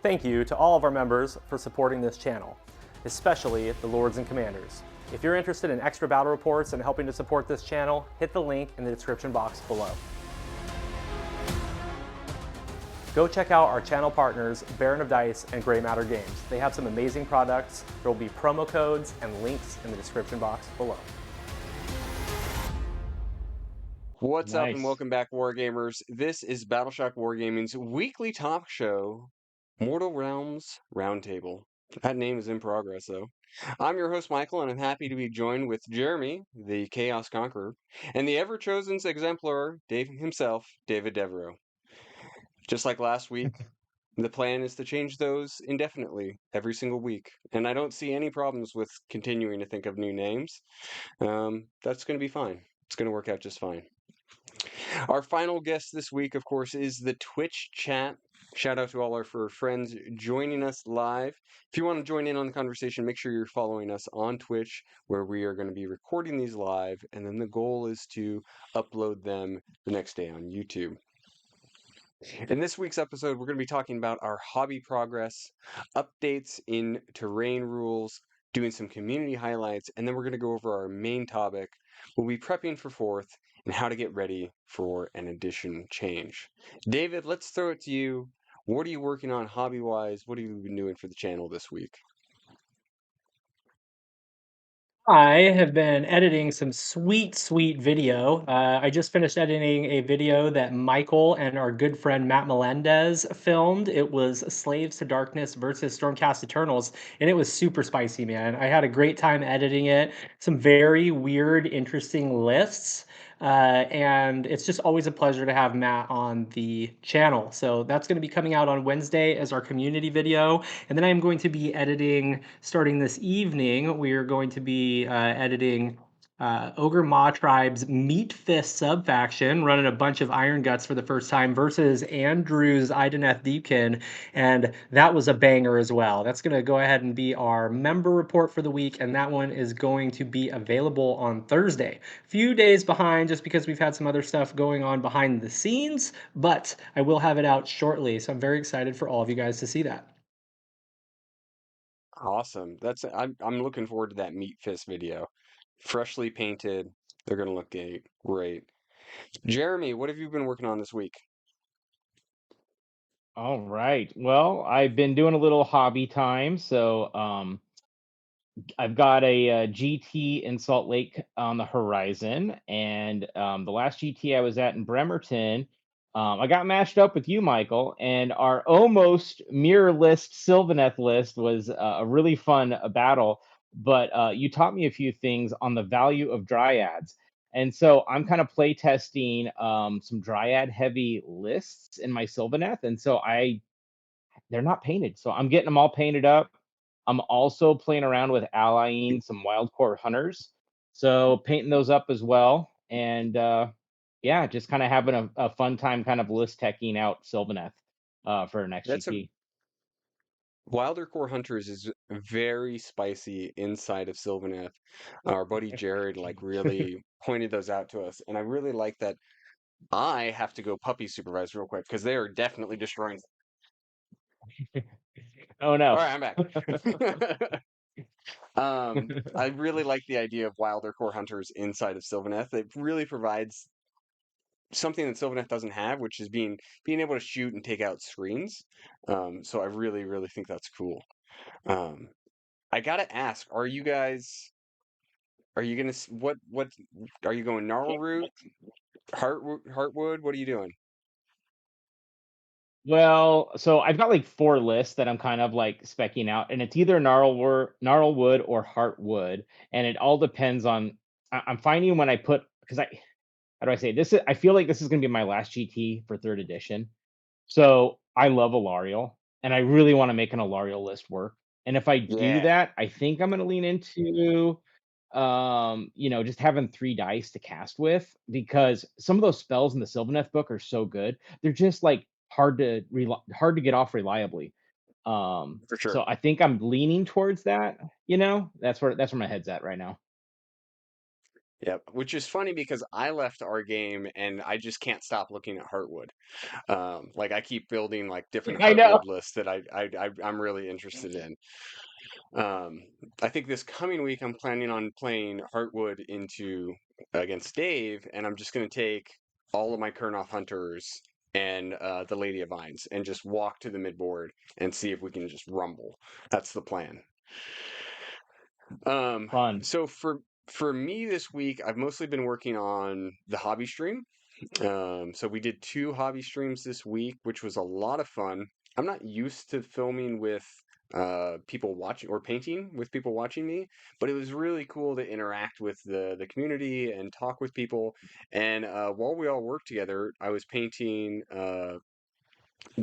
Thank you to all of our members for supporting this channel, especially the Lords and Commanders. If you're interested in extra battle reports and helping to support this channel, hit the link in the description box below. Go check out our channel partners, Baron of Dice and Grey Matter Games. They have some amazing products. There will be promo codes and links in the description box below. What's up and Nice. welcome back, Wargamers. This is Battleshock Wargaming's weekly talk show, Mortal Realms Roundtable. That name is in progress, though. I'm your host, Michael, and I'm happy to be joined with Jeremy, the Chaos Conqueror, and the ever-chosen exemplar, Dave himself, David Devereaux. Just like last week, the plan is to change those indefinitely every single week, and I don't see any problems with continuing to think of new names. That's going to be fine. It's going to work out just fine. Our final guest this week, of course, is the Twitch chat. Shout out to all our friends joining us live. If you want to join in on the conversation, make sure you're following us on Twitch, where we are going to be recording these live, and then the goal is to upload them the next day on YouTube. In this week's episode, we're going to be talking about our hobby progress, updates in terrain rules, doing some community highlights, and then we're going to go over our main topic. We'll be prepping for 4th and how to get ready for an edition change. David, let's throw it to you. What are you working on hobby-wise? What have you been doing for the channel this week? I have been editing some sweet video. I just finished editing a video that Michael and our good friend Matt Melendez filmed. It was Slaves to Darkness versus Stormcast Eternals, and it was super spicy, man. I had a great time editing it. Some very weird, interesting lists. And it's just always a pleasure to have Matt on the channel. So that's going to be coming out on Wednesday as our community video. And then I'm going to be editing, starting this evening, we are going to be editing Ogre Maw Tribe's Meat Fist sub-faction, running a bunch of Iron Guts for the first time versus Andrew's Ideneth Deepkin, and that was a banger as well. That's going to go ahead and be our member report for the week, and that one is going to be available on Thursday. Few days behind just because we've had some other stuff going on behind the scenes, but I will have it out shortly, so I'm very excited for all of you guys to see that. Awesome. I'm looking forward to that Meat Fist video. Freshly painted. They're going to look great. Jeremy, what have you been working on this week? All right. Well, I've been doing a little hobby time. So I've got a, GT in Salt Lake on the horizon. And the last GT I was at in Bremerton, I got matched up with you, Michael. And our almost mirror list Sylvaneth list was a really fun battle. But you taught me a few things on the value of dryads. And so I'm kind of play testing some dryad heavy lists in my Sylvaneth. And so they're not painted. So I'm getting them all painted up. I'm also playing around with allying some wild core hunters. So painting those up as well. And yeah, just kind of having a fun time kind of list teching out Sylvaneth for next That's a GT. Wilder Core Hunters is very spicy inside of Sylvaneth. Our buddy Jared really pointed those out to us, and I really like that. I have to go puppy supervise real quick because they are definitely destroying. Oh no. All right, I'm back. I really like the idea of Wilder Core Hunters inside of Sylvaneth. It really provides something that Sylvaneth doesn't have, which is being able to shoot and take out screens. So I really think that's cool. Um, I gotta ask, are you gonna what are you going gnarl root, heartwood? What are you doing? Well, so I've got like 4 lists that I'm kind of like specking out, and it's either gnarlwood or heartwood, and it all depends on. I'm finding when I put because I how do I say this? I feel like this is going to be my last GT for 3rd edition, so I love Alarial, and I really want to make an Alarial list work. And if I do Yeah, that, I think I'm going to lean into just having 3 dice to cast with, because some of those spells in the Sylvaneth book are so good. They're just like hard to get off reliably. for sure. So I think I'm leaning towards that. That's where my head's at right now. Yep, which is funny because I left our game and I just can't stop looking at Heartwood. Like I keep building like different I know. Heartwood lists that I'm really interested in. Um, I think this coming week I'm planning on playing Heartwood into against Dave, and I'm just going to take all of my Kurnoth Hunters and the Lady of Vines and just walk to the midboard and see if we can just rumble. That's the plan. Um, Fun. so for me this week, I've mostly been working on the hobby stream. So we did two hobby streams this week, which was a lot of fun. I'm not used to filming with people watching or painting with people watching me, but it was really cool to interact with the community and talk with people. And while we all worked together, I was painting the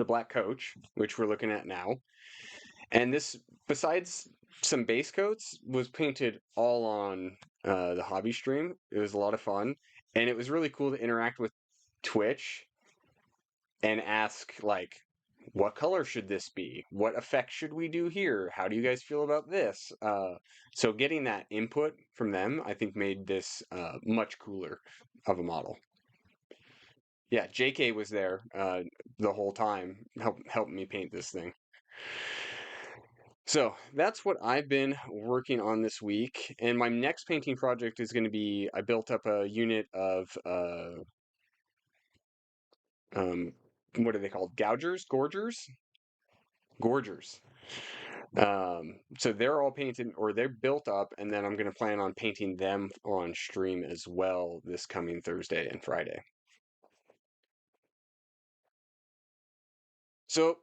Black Coach, which we're looking at now. And this, besides some base coats, was painted all on the hobby stream. It was a lot of fun, and it was really cool to interact with Twitch and ask like, what color should this be? What effect should we do here? How do you guys feel about this? So getting that input from them, I think, made this much cooler of a model. Yeah, JK was there the whole time, help me paint this thing. So that's what I've been working on this week. And my next painting project is going to be I built up a unit of um, what are they called? Gougers? Gorgers? Gorgers. So they're all painted or they're built up, and then I'm going to plan on painting them on stream as well this coming Thursday and Friday. So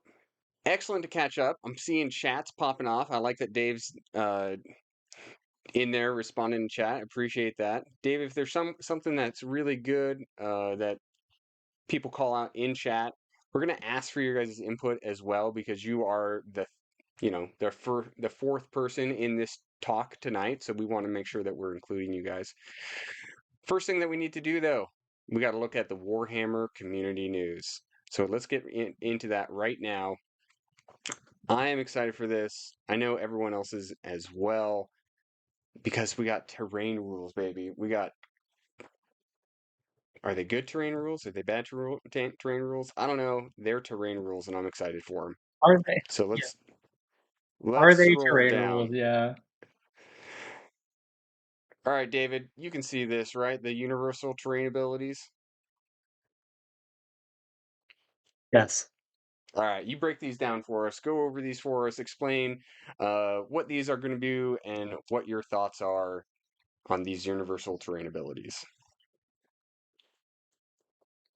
excellent to catch up. I'm seeing chats popping off. I like that Dave's in there responding in chat. I appreciate that. Dave, if there's something that's really good that people call out in chat, we're gonna ask for your guys' input as well because you are the fourth person in this talk tonight, so we want to make sure that we're including you guys. First thing that we need to do though, we got to look at the Warhammer community news. So let's get into that right now. I am excited for this. I know everyone else is as well because we got terrain rules, baby. We got Are they good terrain rules? Are they bad terrain rules? I don't know. They're terrain rules, and I'm excited for them. Are they? So Yeah. Are let's they roll terrain down. rules? Yeah. All right, David, you can see this, right? The universal terrain abilities. Yes. All right, you break these down for us. Go over these for us. Explain what these are going to do and what your thoughts are on these universal terrain abilities.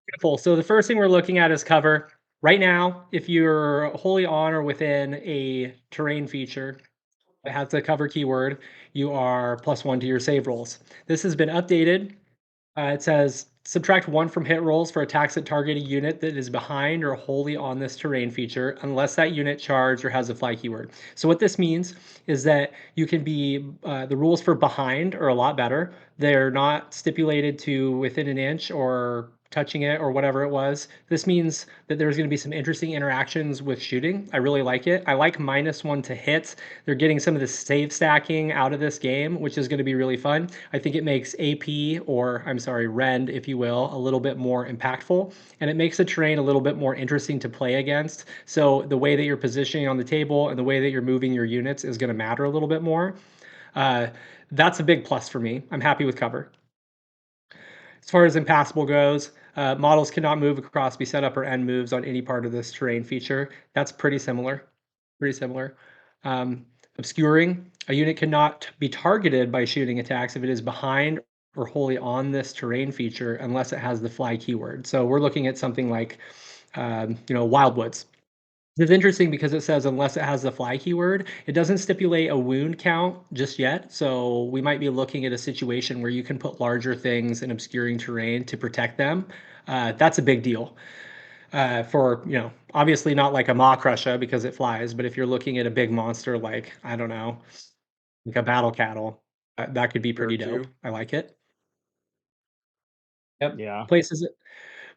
Beautiful. So the first thing we're looking at is cover. Right now, if you're wholly on or within a terrain feature, it has the cover keyword, you are +1 to your save rolls. This has been updated. It says subtract 1 from hit rolls for attacks that target a unit that is behind or wholly on this terrain feature, unless that unit charged or has a fly keyword. So what this means is that you can be, the rules for behind are a lot better. They're not stipulated to within an inch or touching it or whatever it was. This means that there's going to be some interesting interactions with shooting. I really like it. I like -1 to hit. They're getting some of the save stacking out of this game, which is going to be really fun. I think it makes AP, or I'm sorry, Rend, if you will, a little bit more impactful, and it makes the terrain a little bit more interesting to play against. So the way that you're positioning on the table and the way that you're moving your units is going to matter a little bit more. Uh, that's a big plus for me. I'm happy with cover. As far as impassable goes, models cannot move across, be set up, or end moves on any part of this terrain feature. That's pretty similar. Pretty similar. Obscuring, a unit cannot be targeted by shooting attacks if it is behind or wholly on this terrain feature unless it has the fly keyword. So we're looking at something like, Wildwoods. It's interesting because it says unless it has the fly keyword, it doesn't stipulate a wound count just yet. So we might be looking at a situation where you can put larger things in obscuring terrain to protect them. That's a big deal. For, obviously not like a Maw Crusher because it flies, but if you're looking at a big monster like, I don't know, like a battle cattle, that could be Or pretty dope. two. I like it. Yep. Yeah.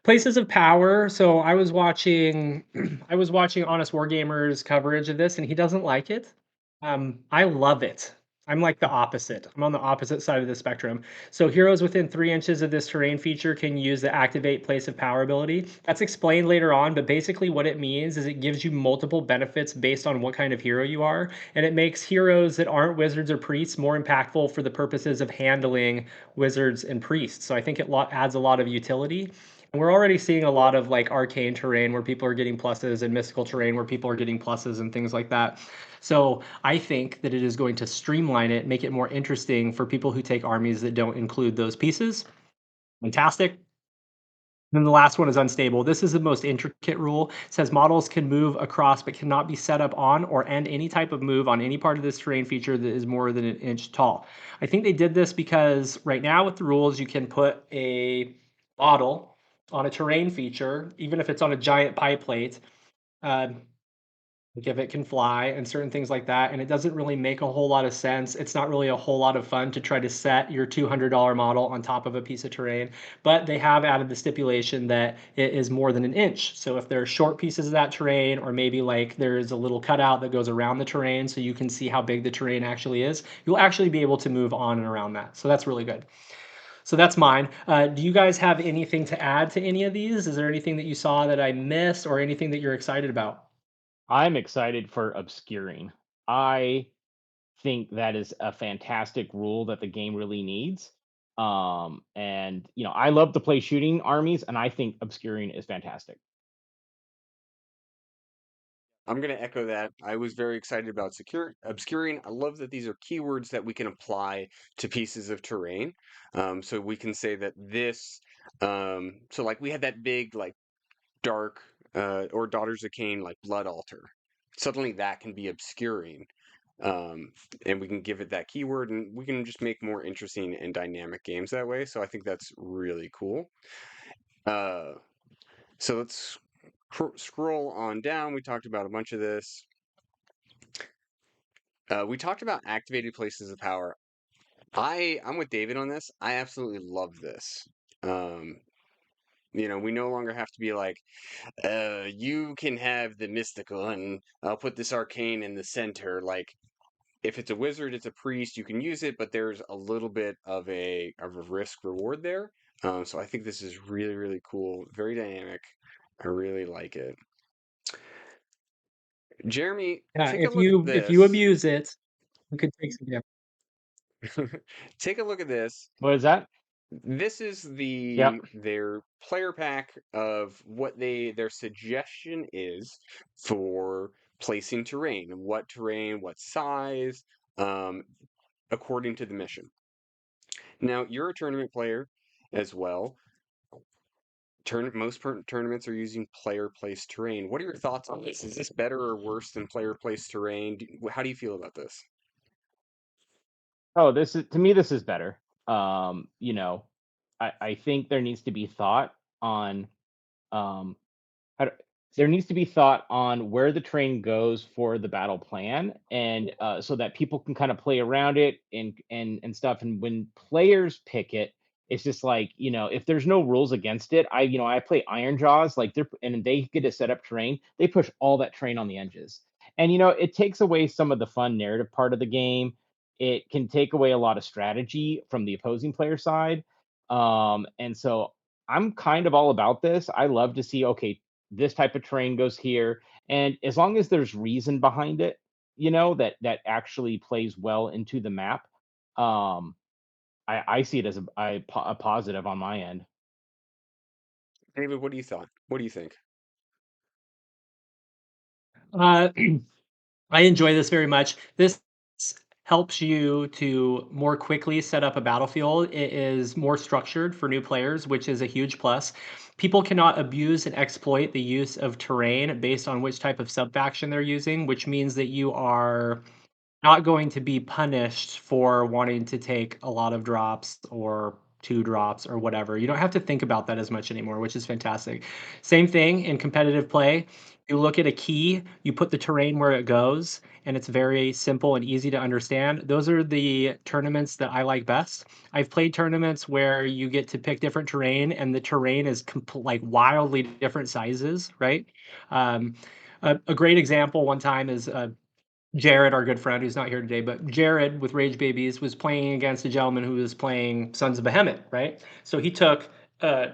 Places of power. So I was watching I was watching Honest Wargamer's coverage of this, and he doesn't like it. I love it. I'm like the opposite. I'm on the opposite side of the spectrum. So heroes within 3 inches of this terrain feature can use the activate place of power ability. That's explained later on, but basically what it means is it gives you multiple benefits based on what kind of hero you are, and it makes heroes that aren't wizards or priests more impactful for the purposes of handling wizards and priests. So I think it adds a lot of utility. And we're already seeing a lot of like arcane terrain where people are getting pluses and mystical terrain where people are getting pluses and things like that. So I think that it is going to streamline it, make it more interesting for people who take armies that don't include those pieces. Fantastic. Then the last one is unstable. This is the most intricate rule. It says models can move across but cannot be set up on or end any type of move on any part of this terrain feature that is more than an inch tall. I think they did this because right now with the rules, you can put a model on a terrain feature, even if it's on a giant pie plate. Uh, like if it can fly and certain things like that, and it doesn't really make a whole lot of sense. It's not really a whole lot of fun to try to set your $200 model on top of a piece of terrain, but they have added the stipulation that it is more than an inch. So if there are short pieces of that terrain, or maybe like there's a little cutout that goes around the terrain so you can see how big the terrain actually is, you'll actually be able to move on and around that. So that's really good. So that's mine. Do you guys have anything to add to any of these? Is there anything that you saw that I missed or anything that you're excited about? I'm excited for obscuring. I think that is a fantastic rule that the game really needs. And I love to play shooting armies, and I think obscuring is fantastic. I'm going to echo that. I was very excited about obscuring. I love that these are keywords that we can apply to pieces of terrain. So we can say that so like we had that big, like dark, or Daughters of Cain, like blood altar. Suddenly that can be obscuring. Um, and we can give it that keyword and we can just make more interesting and dynamic games that way. So I think that's really cool. Uh, so let's scroll on down. We talked about a bunch of this. We talked about activated places of power. I'm with David on this. I absolutely love this. Um, we no longer have to be like, you can have the mystical, and I'll put this arcane in the center. Like, if it's a wizard, it's a priest. You can use it, but there's a little bit of a risk reward there. So I think this is really really cool, very dynamic. I really like it. Jeremy, Yeah, take a if look at you this. abuse it, you could take some damage. Take a look at this. What is that? This is Yep. their player pack of what their suggestion is for placing terrain, what size, um, according to the mission. Now, you're a tournament player as well. Tournaments are using player placed terrain. What are your thoughts on this? Is this better or worse than player placed terrain? How do you feel about this? Oh, this is to me, this is better. I think there needs to be thought on um how to, there needs to be thought on where the train goes for the battle plan, and so that people can kind of play around it and stuff. And when players pick it, it's just like, if there's no rules against it, I play Iron Jaws, like and they get to set up terrain, they push all that terrain on the edges, and it takes away some of the fun narrative part of the game. It can take away a lot of strategy from the opposing player side. And so I'm kind of all about this. I love to see, okay, this type of terrain goes here, and as long as there's reason behind it, that actually plays well into the map. Um i i see it as a positive on my end. David, what do you thought? What do you think? Uh, I enjoy this very much. This helps you to more quickly set up a battlefield. It is more structured for new players, which is a huge plus. People cannot abuse and exploit the use of terrain based on which type of sub faction they're using, which means that you are not going to be punished for wanting to take a lot of drops or 2 drops or whatever. You don't have to think about that as much anymore, which is fantastic. Same thing in competitive play. You look at a key, you put the terrain where it goes, and it's very simple and easy to understand. Those are the tournaments that I like best. I've played tournaments where you get to pick different terrain, and the terrain is like wildly different sizes, right? Um, a great example one time is Jared, our good friend, who's not here today, but Jared with Rage Babies was playing against a gentleman who was playing Sons of Behemoth, right? So he took a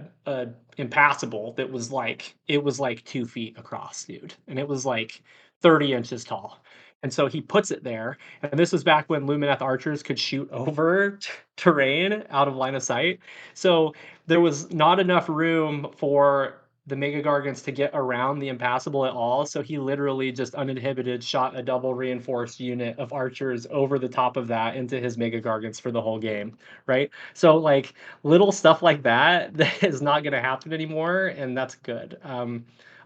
impassable that was like it was like 2 feet across, dude, and it was like 30 inches tall. And so he puts it there, and this was back when Lumineth archers could shoot over terrain out of line of sight. So there was not enough room for the Mega Gargants to get around the impassable at all. So he literally just uninhibited shot a double reinforced unit of archers over the top of that into his Mega Gargants for the whole game, right? So like little stuff like that that is not going to happen anymore, and that's good.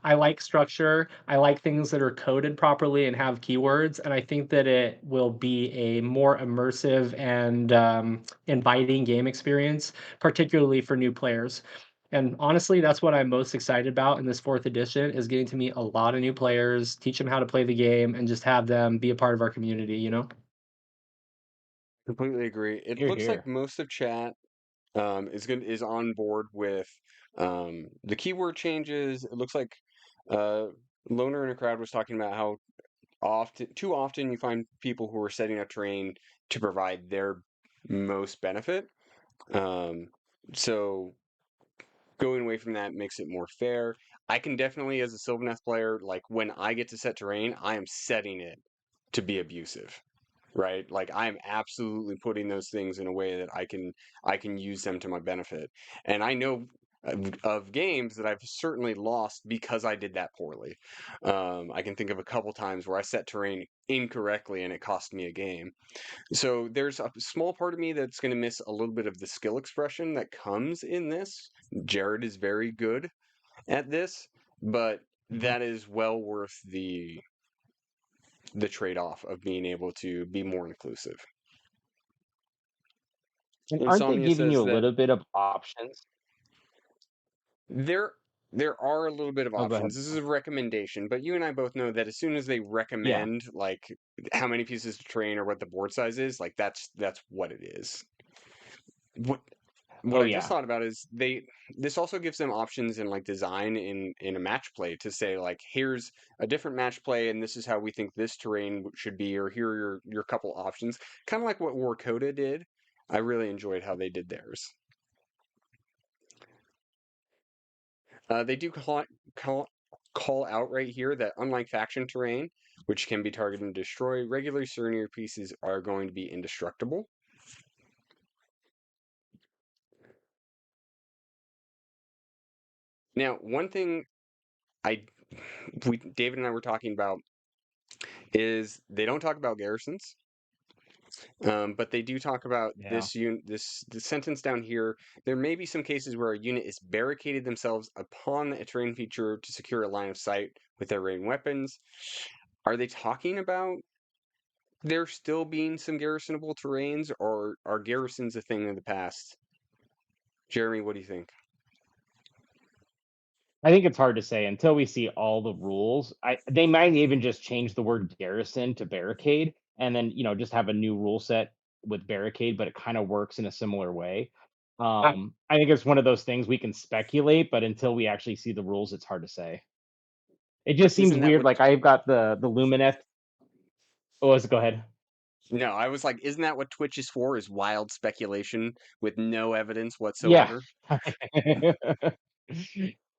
I like structure. I like things that are coded properly and have keywords, and I think that it will be a more immersive and inviting game experience, particularly for new players. And honestly, that's what I'm most excited about in this fourth edition is getting to meet a lot of new players, teach them how to play the game, and just have them be a part of our community, you know? Completely agree. It Here, looks like here. most of chat is on board with the keyword changes. It looks like uh, Loner in a crowd was talking about how too often you find people who are setting up terrain to provide their most benefit. Um, so going away from that makes it more fair. I can definitely, as a Sylvaneth player, like when I get to set terrain, I am setting it to be abusive, right? Like I am absolutely putting those things in a way that I can use them to my benefit. And I know of games that I've certainly lost because I did that poorly. I can think of a couple times where I set terrain incorrectly and it cost me a game. So there's a small part of me that's going to miss a little bit of the skill expression that comes in this. Jared is very good at this, but Mhm. that is well worth the trade-off of being able to be more inclusive. And aren't they Insomnia giving you says a that little bit of options? there there are a little bit of Oh, go options. ahead. This is a recommendation, but you and I both know that as soon as they Yeah. recommend like how many pieces to train or what the board size is, like that's what it is. What what Oh, I just yeah. thought about is this also gives them options in like design in a match play to say like here's a different match play and this is how we think this terrain should be or here are your couple options. Kind of like what Warcoda did. I really enjoyed how they did theirs. They do call out right here that unlike faction terrain, which can be targeted and destroyed, regular Cernier pieces are going to be indestructible. Now, one thing I David and I were talking about is they don't talk about garrisons, but they do talk about Yeah. this sentence down here. There may be some cases where a unit is barricaded themselves upon a terrain feature to secure a line of sight with their ranged weapons. Are they talking about there still being some garrisonable terrains, or are garrisons a thing of the past? Jeremy, what do you think? I think it's hard to say until we see all the rules. They might even just change the word garrison to barricade and then, just have a new rule set with barricade, but it kind of works in a similar way. Uh, I think it's one of those things we can speculate, but until we actually see the rules, it's hard to say. It just seems Isn't that weird. what? Like I've got the Lumineth. Oh, let's go ahead. No, I was like, isn't that what Twitch is for? Is wild speculation with no evidence Yeah. whatsoever?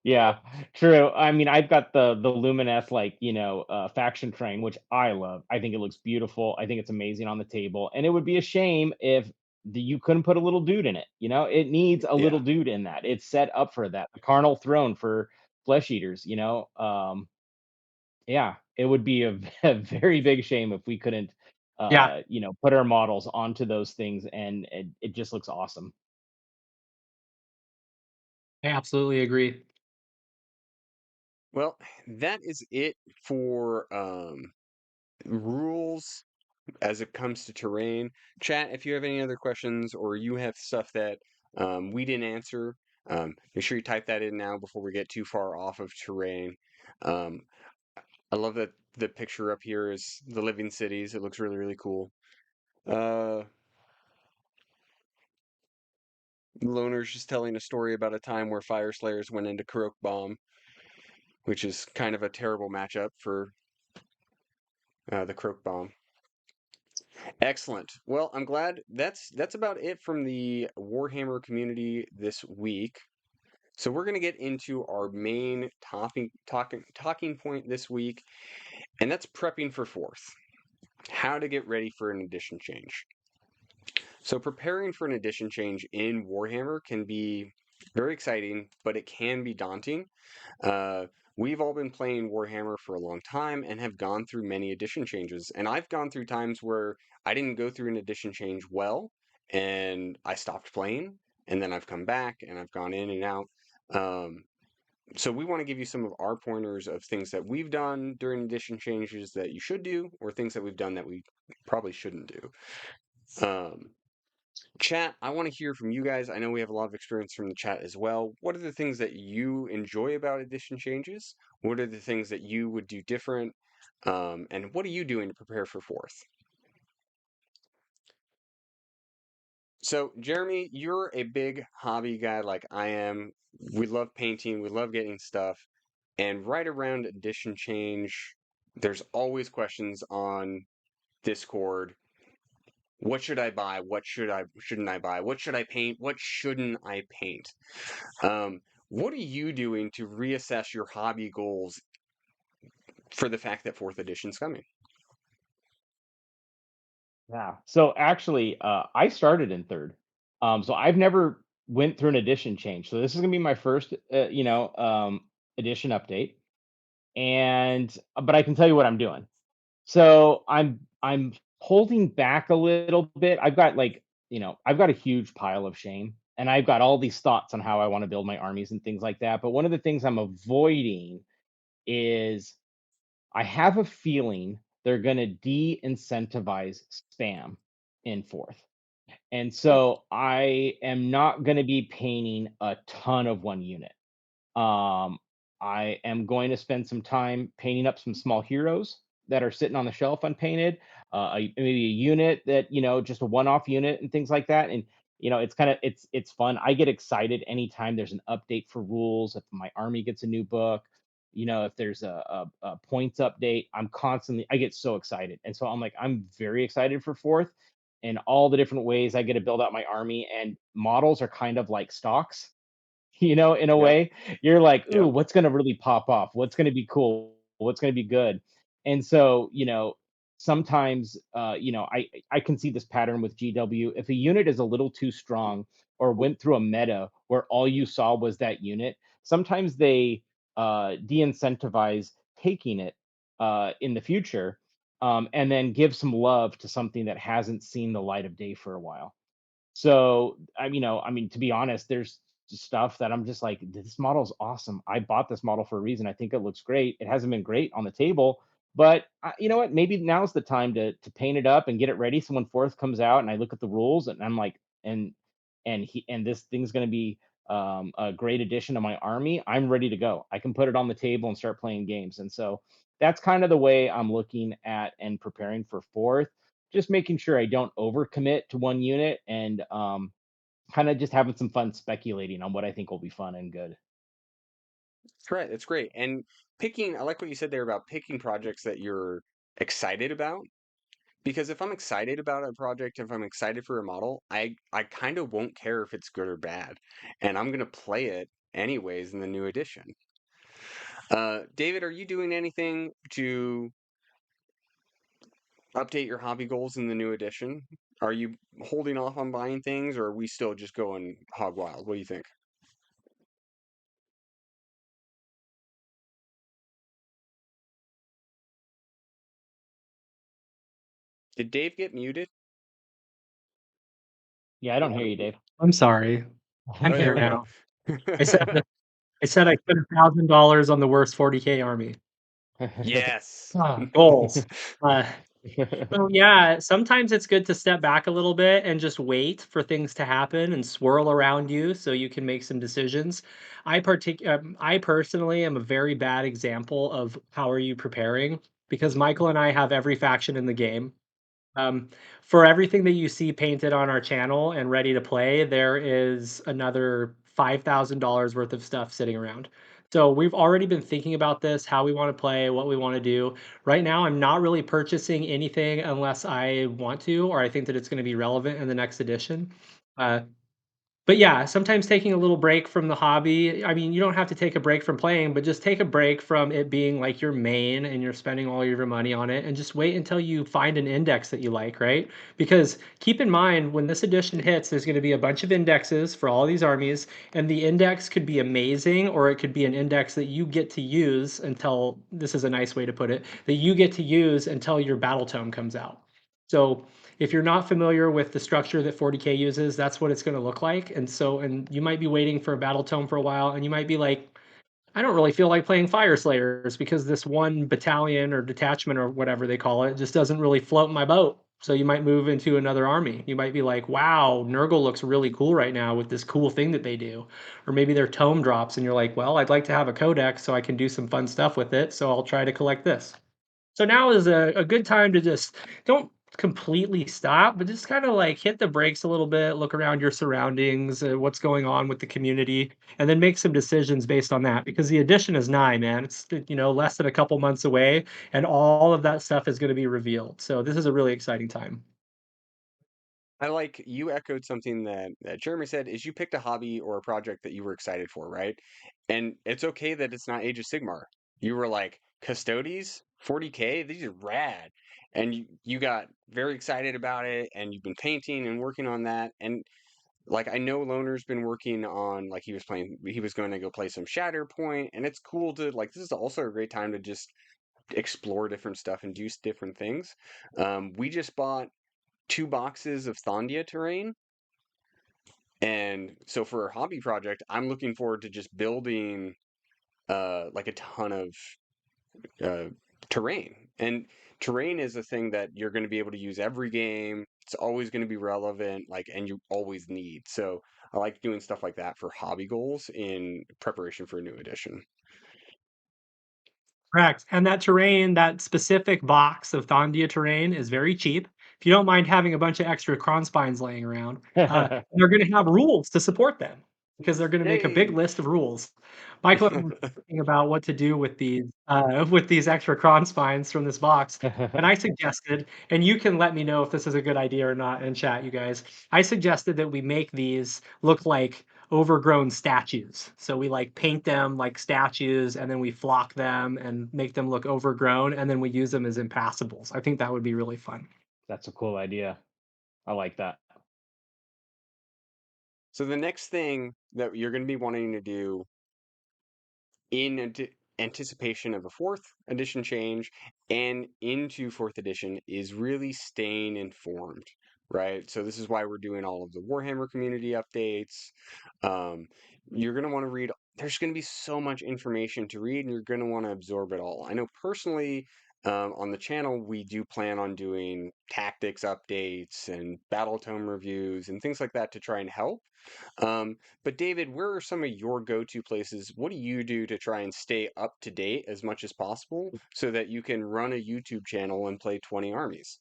Yeah, true. I mean, I've got the Lumineth like, faction train, which I love. I think it looks beautiful. I think it's amazing on the table. And it would be a shame if you couldn't put a little dude in it. It needs a Yeah. little dude in that. It's set up for that. The carnal throne for flesh eaters. Yeah, it would be a, a very big shame if we couldn't yeah, put our models onto those things and it just looks awesome. I absolutely agree. Well, that is it for rules as it comes to terrain. Chat, if you have any other questions or you have stuff that we didn't answer, make sure you type that in now before we get too far off of terrain. Um, I love that the picture up here is the living cities. It looks really, really cool. Uh, Loner's just telling a story about a time where Fire Slayers went into Kurok Bomb, which is kind of a terrible matchup for the croak bomb. Excellent. Well, I'm glad that's about it from the Warhammer community this week. So we're going to get into our main talking point this week, and that's prepping for fourth. How to get ready for an edition change. So preparing for an edition change in Warhammer can be very exciting, but it can be daunting. Uh, we've all been playing Warhammer for a long time and have gone through many edition changes. And I've gone through times where I didn't go through an edition change well, and I stopped playing, and then I've come back and I've gone in and out. Um, so we want to give you some of our pointers of things that we've done during edition changes that you should do, or things that we've done that we probably shouldn't do. Chat, I want to hear from you guys. I know we have a lot of experience from the chat as well. What are the things that you enjoy about edition changes? What are the things that you would do different? And what are you doing to prepare for fourth? So, Jeremy, you're a big hobby guy like I am. We love painting, we love getting stuff. And right around edition change, there's always questions on Discord. What should I buy? What shouldn't I buy? What should I paint? What shouldn't I paint? What are you doing to reassess your hobby goals for the fact that fourth edition's coming? Yeah. So actually, I started in third. So I've never went through an edition change. So this is gonna be my first, edition update. And but I can tell you what I'm doing. So I'm holding back a little bit. I've got like, I've got a huge pile of shame, and I've got all these thoughts on how I want to build my armies and things like that. But one of the things I'm avoiding is I have a feeling they're going to de-incentivize spam in fourth. And Hmm. so I am not going to be painting a ton of one unit. Um, I am going to spend some time painting up some small heroes that are sitting on the shelf unpainted, maybe a unit that, just a one-off unit and things like that. And it's kind of it's fun. I get excited anytime there's an update for rules. If my army gets a new book, if there's a points update, I get so excited. And so I'm very excited for fourth and all the different ways I get to build out my army. And models are kind of like stocks, in a Yep. way. You're like, ooh, Yep. what's gonna really pop off? What's gonna be cool? What's gonna be good? And so, sometimes I can see this pattern with GW. If a unit is a little too strong or went through a meta where all you saw was that unit, sometimes they de-incentivize taking it in the future, and then give some love to something that hasn't seen the light of day for a while. So, to be honest, there's just stuff that I'm just like, this model's awesome. I bought this model for a reason. I think it looks great. It hasn't been great on the table, but you know what? Maybe now's the time to paint it up and get it ready. So when fourth comes out and I look at the rules and I'm like, and this thing's going to be a great addition to my army. I'm ready to go. I can put it on the table and start playing games. And so that's kind of the way I'm looking at and preparing for fourth, just making sure I don't overcommit to one unit and kind of just having some fun speculating on what I think will be fun and good. That's right. That's great. And I like what you said there about picking projects that you're excited about. Because if I'm excited about a project, if I'm excited for a model, I kind of won't care if it's good or bad. And I'm going to play it anyways in the new edition. David, are you doing anything to update your hobby goals in the new edition? Are you holding off on buying things, or are we still just going hog wild? What do you think? Did Dave get muted? Yeah, I don't hear you, Dave. I'm sorry. I'm Oh, there here we go. now. I said I said I spent $1,000 on the worst 40K army. Yes. Goals. Uh, so yeah, sometimes it's good to step back a little bit and just wait for things to happen and swirl around you so you can make some decisions. I personally am a very bad example of how are you preparing because Michael and I have every faction in the game. Um, for everything that you see painted on our channel and ready to play, there is another $5,000 worth of stuff sitting around. So we've already been thinking about this, how we want to play, what we want to do. Right now, I'm not really purchasing anything unless I want to, or I think that it's going to be relevant in the next edition. Uh, but yeah, sometimes taking a little break from the hobby. I mean, you don't have to take a break from playing, but just take a break from it being like your main and you're spending all of your money on it and just wait until you find an index that you like, right? Because keep in mind, when this edition hits, there's going to be a bunch of indexes for all these armies, and the index could be amazing or it could be an index that you get to use until, this is a nice way to put it, that you get to use until your battle tome comes out. So if you're not familiar with the structure that 40K uses, that's what it's going to look like. And you might be waiting for a battle tome for a while, and you might be like, I don't really feel like playing Fire Slayers because this one battalion or detachment or whatever they call it just doesn't really float my boat. So you might move into another army. You might be like, wow, Nurgle looks really cool right now with this cool thing that they do. Or maybe their tome drops and you're like, well, I'd like to have a codex so I can do some fun stuff with it. So I'll try to collect this. So now is a good time to just don't completely stop, but just kind of like hit the brakes a little bit, look around your surroundings, what's going on with the community, and then make some decisions based on that. Because the addition is nigh, man. It's less than a couple months away, and all of that stuff is going to be revealed. So this is a really exciting time. I like you echoed something that Jeremy said is you picked a hobby or a project that you were excited for, right? And it's okay that it's not Age of Sigmar. You were like, Custodes, 40K, these are rad. And you got very excited about it and you've been painting and working on that. And like I know Loner's been working on like he was going to go play some Shatterpoint, and it's cool to like this is also a great time to just explore different stuff and do different things. We just bought 2 boxes of Thondia terrain. And so for a hobby project, I'm looking forward to just building like a ton of uh, terrain. And terrain is a thing that you're going to be able to use every game. It's always going to be relevant, like, and you always need. So I like doing stuff like that for hobby goals in preparation for a new edition. Correct. And that terrain, that specific box of Thondia terrain is very cheap. If you don't mind having a bunch of extra cron spines laying around, they're going to have rules to support them because they're going to make a big Yay! list of rules. Michael and I were thinking about what to do with these extra cron spines from this box, and I suggested, and you can let me know if this is a good idea or not in chat, you guys. I suggested that we make these look like overgrown statues. So we like paint them like statues and then we flock them and make them look overgrown and then we use them as impassable. I think that would be really fun. That's a cool idea. I like that. So the next thing that you're going to be wanting to do in anticipation of a fourth edition change and into fourth edition is really staying informed, right? So this is why we're doing all of the Warhammer community updates. Um, you're going to want to read, there's going to be so much information to read, and you're going to want to absorb it all. I know personally, on the channel, we do plan on doing tactics updates and battle tome reviews and things like that to try and help. But David, where are some of your go-to places? What do you do to try and stay up to date as much as possible so that you can run a YouTube channel and play 20 armies?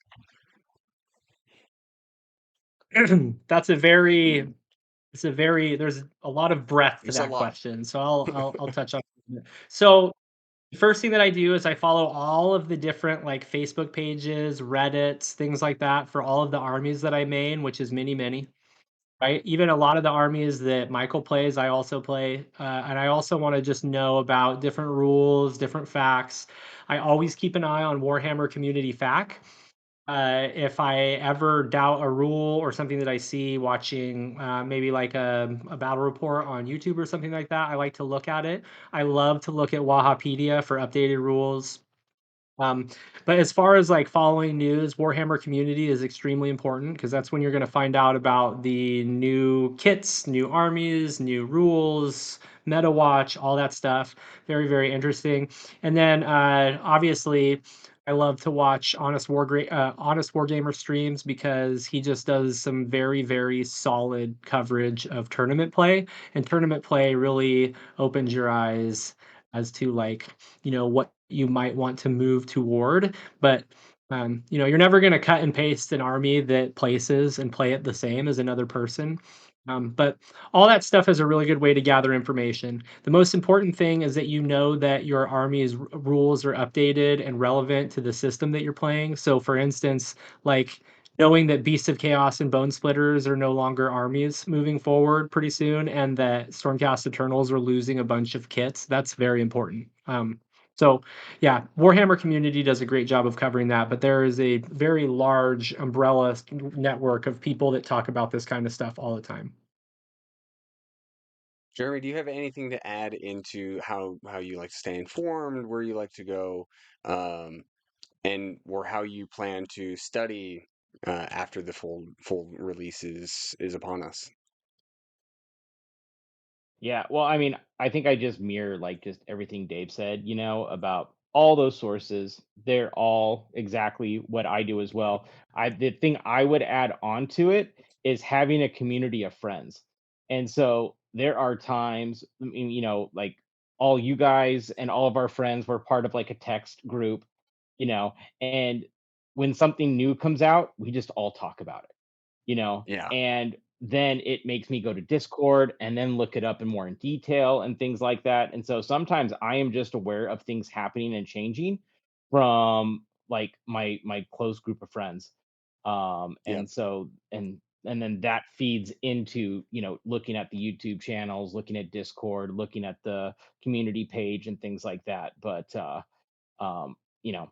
That's a very it's a very there's a lot of breadth to There's a that lot. question. So I'll touch on it. So the first thing that I do is I follow all of the different like Facebook pages, Reddits, things like that for all of the armies that I main, which is many, many. Right? Even a lot of the armies that Michael plays, I also play, and I also want to just know about different rules, different facts. I always keep an eye on Warhammer Community FAQ. If I ever doubt a rule or something that I see watching, maybe like a battle report on YouTube or something like that, I like to look at it. I love to look at Wahapedia for updated rules. Um, but as far as like following news, Warhammer community is extremely important because that's when you're going to find out about the new kits, new armies, new rules, meta watch, all that stuff. Very, very interesting. And then obviously, I love to watch Honest Wargamer streams because he just does some very, very solid coverage of tournament play. And tournament play really opens your eyes as to like what you might want to move toward. But you're never going to cut and paste an army that places and play it the same as another person. But all that stuff is a really good way to gather information. The most important thing is that you know that your army's rules are updated and relevant to the system that you're playing. So, for instance, like knowing that Beasts of Chaos and Bone Splitters are no longer armies moving forward pretty soon, and that Stormcast Eternals are losing a bunch of kits, that's very important. So, yeah, Warhammer community does a great job of covering that, but there is a very large umbrella network of people that talk about this kind of stuff all the time. Jeremy, do you have anything to add into how you like to stay informed, where you like to go, um, and or how you plan to study after the full release is upon us? Yeah, well, I mean, I think I just mirror like just everything Dave said, about all those sources. They're all exactly what I do as well. The thing I would add on to it is having a community of friends. And so there are times, I mean, like all you guys and all of our friends were part of like a text group, you know, and when something new comes out, we just all talk about it, Yeah, and then it makes me go to Discord and then look it up in more in detail and things like that. And so sometimes I am just aware of things happening and changing from like my close group of friends. yep. And so and then that feeds into, looking at the YouTube channels, looking at Discord, looking at the community page and things like that. But um, you know,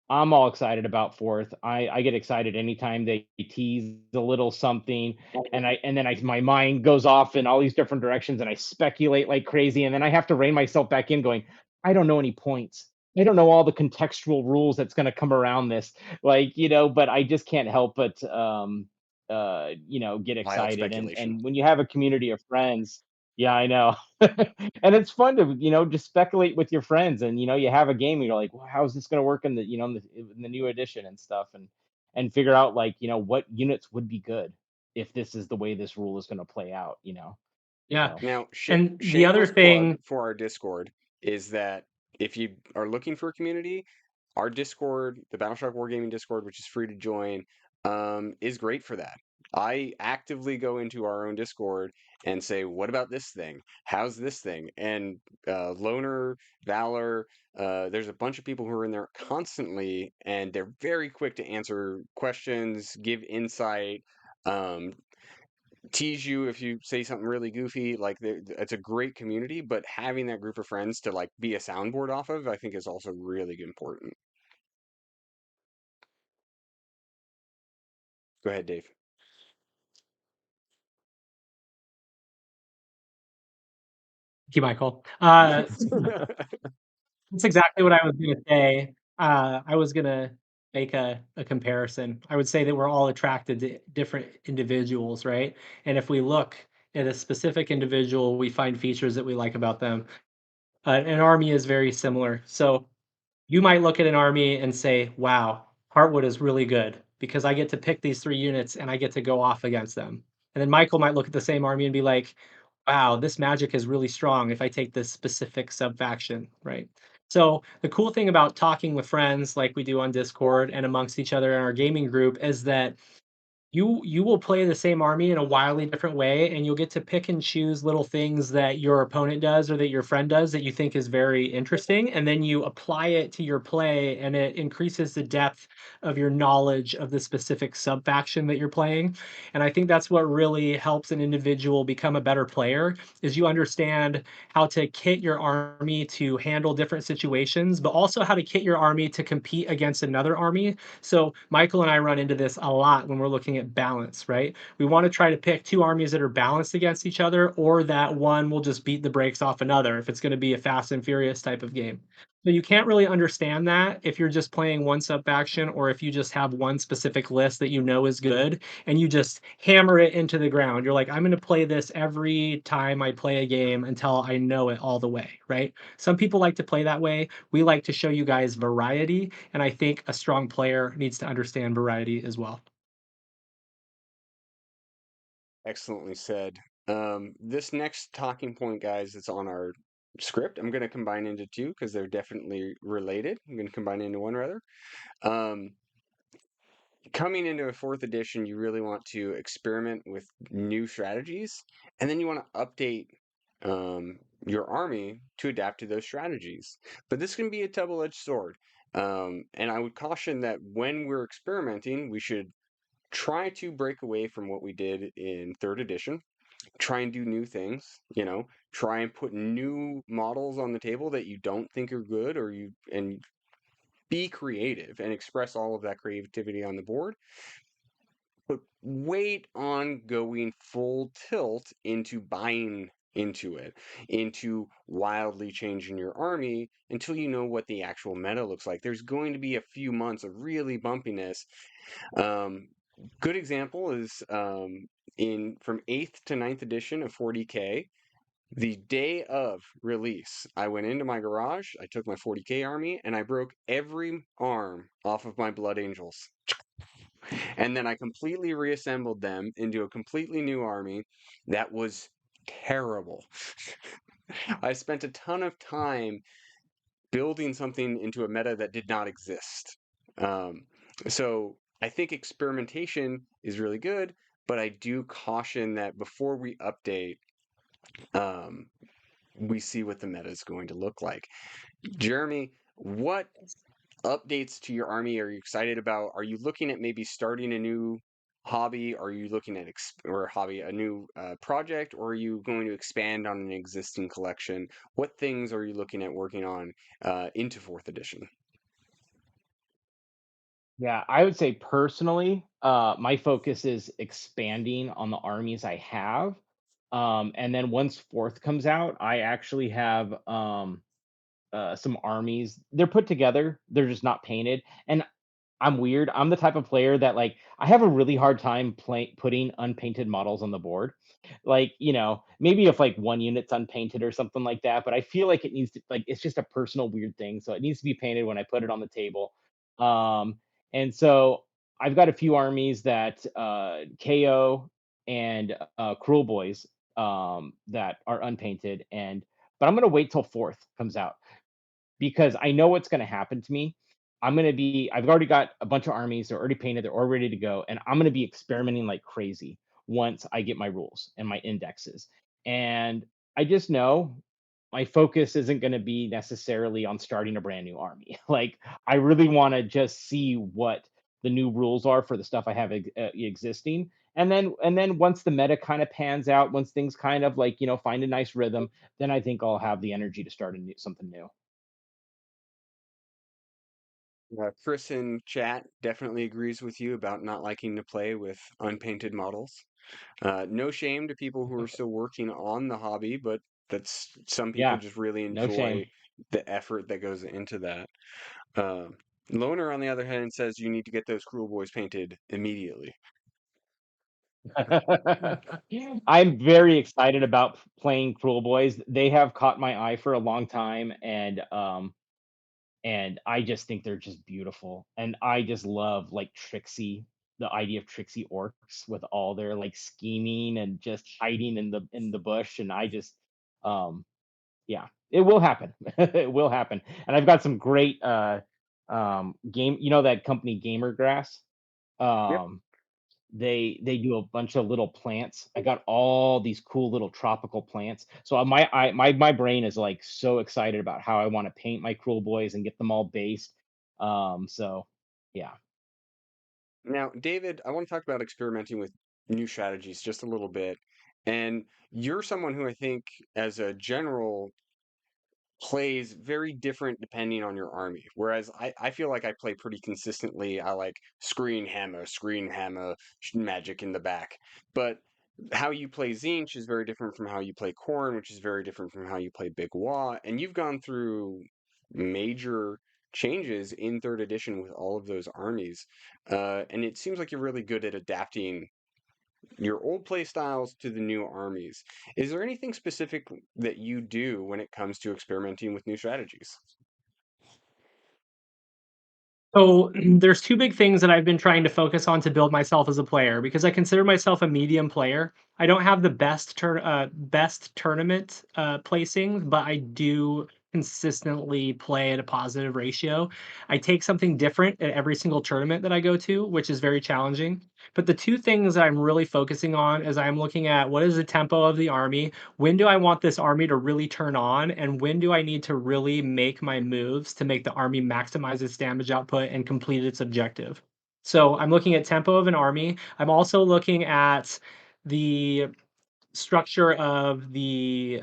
I'm all excited about fourth. I get excited anytime they tease a little something, and then my mind goes off in all these different directions, and I speculate like crazy, and then I have to rein myself back in, going, I don't know any points. I don't know all the contextual rules that's going to come around this, but I just can't help but get Wild excited, speculation. and when you have a community of friends, yeah, I know. And it's fun to just speculate with your friends, and you have a game and you're like, well, how's this going to work in the in the new edition and stuff, and figure out like what units would be good if this is the way this rule is going to play out, Yeah. so Now, And the other shameless plug thing, for our Discord is that if you are looking for a community, our Discord, the Battleshock Wargaming Discord, which is free to join, is great for that. I actively go into our own Discord and say, "What about this thing? How's this thing?" And Loner, Valor, there's a bunch of people who are in there constantly, and they're very quick to answer questions, give insight, um, tease you if you say something really goofy. Like it's a great community, but having that group of friends to like be a soundboard off of, I think is also really important. Go ahead, Dave. thank you, Michael. That's exactly what I was gonna say. I was gonna make a comparison. I would say that we're all attracted to different individuals, right? And if we look at a specific individual, we find features that we like about them. An army is very similar. So you might look at an army and say, "Wow, Heartwood is really good because I get to pick these 3 units and I get to go off against them." And then Michael might look at the same army and be like, "Wow, this magic is really strong if I take this specific sub-faction," right? So, the cool thing about talking with friends like we do on Discord and amongst each other in our gaming group is that you will play the same army in a wildly different way, and you'll get to pick and choose little things that your opponent does or that your friend does that you think is very interesting, and then you apply it to your play, and it increases the depth of your knowledge of the specific sub faction that you're playing. And I think that's what really helps an individual become a better player is you understand how to kit your army to handle different situations, but also how to kit your army to compete against another army. So Michael and I run into this a lot when we're looking at balance, right? We want to try to pick two armies that are balanced against each other, or that one will just beat the brakes off another if it's going to be a fast and furious type of game. So you can't really understand that if you're just playing one sub faction or if you just have one specific list that you know is good and you just hammer it into the ground. You're like, I'm going to play this every time I play a game until I know it all the way, right? Some people like to play that way. We like to show you guys variety, and I think a strong player needs to understand variety as well. Excellently said. This next talking point, guys, that's on our script, I'm going to combine into two because they're definitely related. I'm going to combine into one rather. Um, coming into a fourth edition, you really want to experiment with new strategies, and then you want to update your army to adapt to those strategies. But this can be a double-edged sword. And I would caution that when we're experimenting, we should try to break away from what we did in third edition, try and do new things, try and put new models on the table that you don't think are good, and be creative and express all of that creativity on the board, but wait on going full tilt into buying into it, into wildly changing your army until you know what the actual meta looks like. There's going to be a few months of really bumpiness. Um, Good example is in from 8th to ninth edition of 40K. The day of release, I went into my garage, I took my 40K army, and I broke every arm off of my Blood Angels. And then I completely reassembled them into a completely new army that was terrible. I spent a ton of time building something into a meta that did not exist. Um, so I think experimentation is really good, but I do caution that before we update, um, we see what the meta is going to look like. Jeremy, what updates to your army are you excited about? Are you looking at maybe starting a new hobby? Are you looking at a new project, or are you going to expand on an existing collection? What things are you looking at working on into fourth edition? Yeah, I would say personally, my focus is expanding on the armies I have. And then once fourth comes out, I actually have some armies. They're put together, they're just not painted. And I'm weird. I'm the type of player that like I have a really hard time putting unpainted models on the board. Like, maybe if like one unit's unpainted or something like that, but I feel like it needs to like it's just a personal weird thing. So it needs to be painted when I put it on the table. Um and so I've got a few armies that KO and Cruel Boys that are unpainted, and but I'm gonna wait till fourth comes out because I know what's going to happen to me. I've already got a bunch of armies. They're already painted. They're all ready to go. And I'm going to be experimenting like crazy once I get my rules and my indexes. And I just know my focus isn't going to be necessarily on starting a brand new army. Like, I really want to just see what the new rules are for the stuff I have existing. And then once the meta kind of pans out, once things kind of like, find a nice rhythm, then I think I'll have the energy to start something new. Chris in chat definitely agrees with you about not liking to play with unpainted models. No shame to people who are still working on the hobby, but that's some people Yeah, just really no shame. enjoy the effort that goes into that. Uh, Loner, on the other hand, says you need to get those Cruel Boys painted immediately. I'm very excited about playing Cruel Boys. They have caught my eye for a long time, and I just think they're just beautiful. And I just love like Trixie, the idea of Trixie orcs with all their like scheming and just hiding in the bush. And I just yeah, it will happen. It will happen. And I've got some great game, that company Gamer Grass. Yep. Um they do a bunch of little plants. I got all these cool little tropical plants. So my brain is like so excited about how I want to paint my Cruel Boys and get them all based. So yeah. Now, David, I want to talk about experimenting with new strategies just a little bit. And you're someone who I think, as a general, plays very different depending on your army. Whereas I feel like I play pretty consistently. I like screen hammer, magic in the back. But how you play Zinch is very different from how you play Corn, which is very different from how you play Big Wa. And you've gone through major changes in third edition with all of those armies. And it seems like you're really good at adapting your old play styles to the new armies. Is there anything specific that you do when it comes to experimenting with new strategies? So there's two big things that I've been trying to focus on to build myself as a player because I consider myself a medium player. I don't have the best tournament placings, but I do consistently play at a positive ratio. I take something different at every single tournament that I go to, which is very challenging. But the two things I'm really focusing on is I'm looking at what is the tempo of the army, when do I want this army to really turn on, and when do I need to really make my moves to make the army maximize its damage output and complete its objective. So I'm looking at tempo of an army. I'm also looking at the structure of the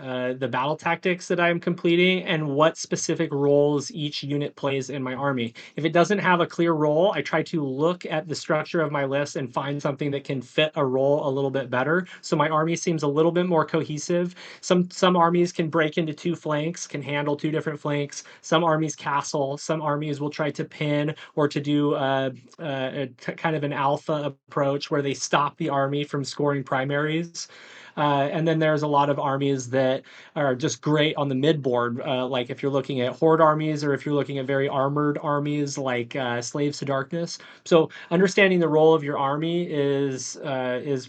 battle tactics that I'm completing and what specific roles each unit plays in my army. If it doesn't have a clear role, I try to look at the structure of my list and find something that can fit a role a little bit better. So my army seems a little bit more cohesive. Some armies can break into two flanks, can handle two different flanks. Some armies castle. Some armies will try to pin or to do kind of an alpha approach where they stop the army from scoring primaries. And then there's a lot of armies that are just great on the mid board. Like if you're looking at horde armies or if you're looking at very armored armies like Slaves to Darkness. So understanding the role of your army is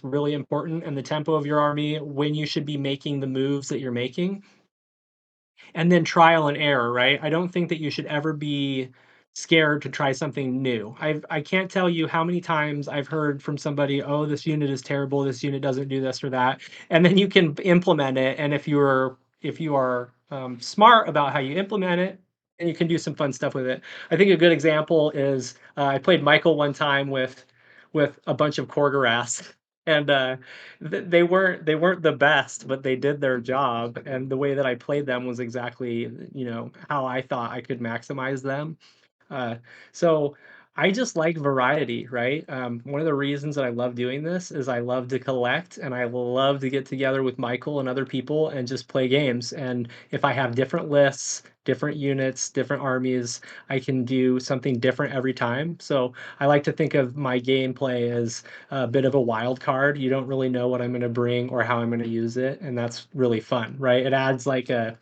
really important, and the tempo of your army, when you should be making the moves that you're making, and then trial and error, right? I don't think that you should ever be scared to try something new. I can't tell you how many times I've heard from somebody, "Oh, this unit is terrible. This unit doesn't do this or that," and then you can implement it. And if you are smart about how you implement it, and you can do some fun stuff with it. I think a good example is I played Michael one time with a bunch of Korgoraths, and they weren't the best, but they did their job, and the way that I played them was exactly, how I thought I could maximize them. Uh, so I just like variety, right? One of the reasons that I love doing this is I love to collect and I love to get together with Michael and other people and just play games. And if I have different lists, different units, different armies, I can do something different every time. So I like to think of my gameplay as a bit of a wild card. You don't really know what I'm going to bring or how I'm going to use it, and that's really fun, right? It adds like an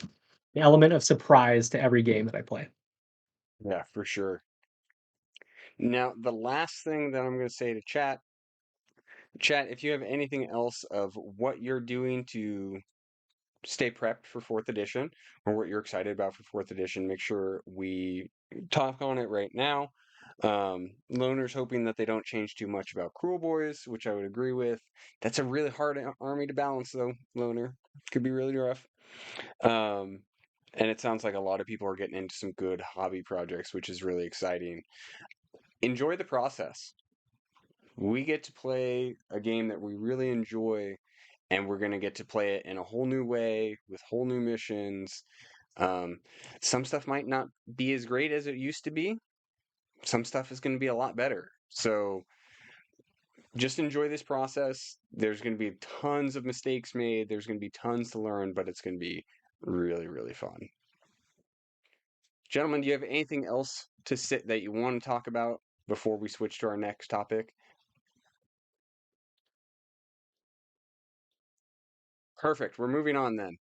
element of surprise to every game that I play. Yeah, for sure. Now, the last thing that I'm going to say to chat, if you have anything else of what you're doing to stay prepped for fourth edition or what you're excited about for fourth edition, make sure we talk on it right now. Loner's hoping that they don't change too much about Cruel Boys, which I would agree with. That's a really hard army to balance, though, Loner. Could be really rough. Um, and it sounds like a lot of people are getting into some good hobby projects, which is really exciting. Enjoy the process. We get to play a game that we really enjoy, and we're going to get to play it in a whole new way with whole new missions. Um, some stuff might not be as great as it used to be. Some stuff is going to be a lot better. So just enjoy this process. There's going to be tons of mistakes made. There's going to be tons to learn, but it's going to be really, really fun. Gentlemen, do you have anything else to sit that you want to talk about before we switch to our next topic? Perfect. We're moving on then.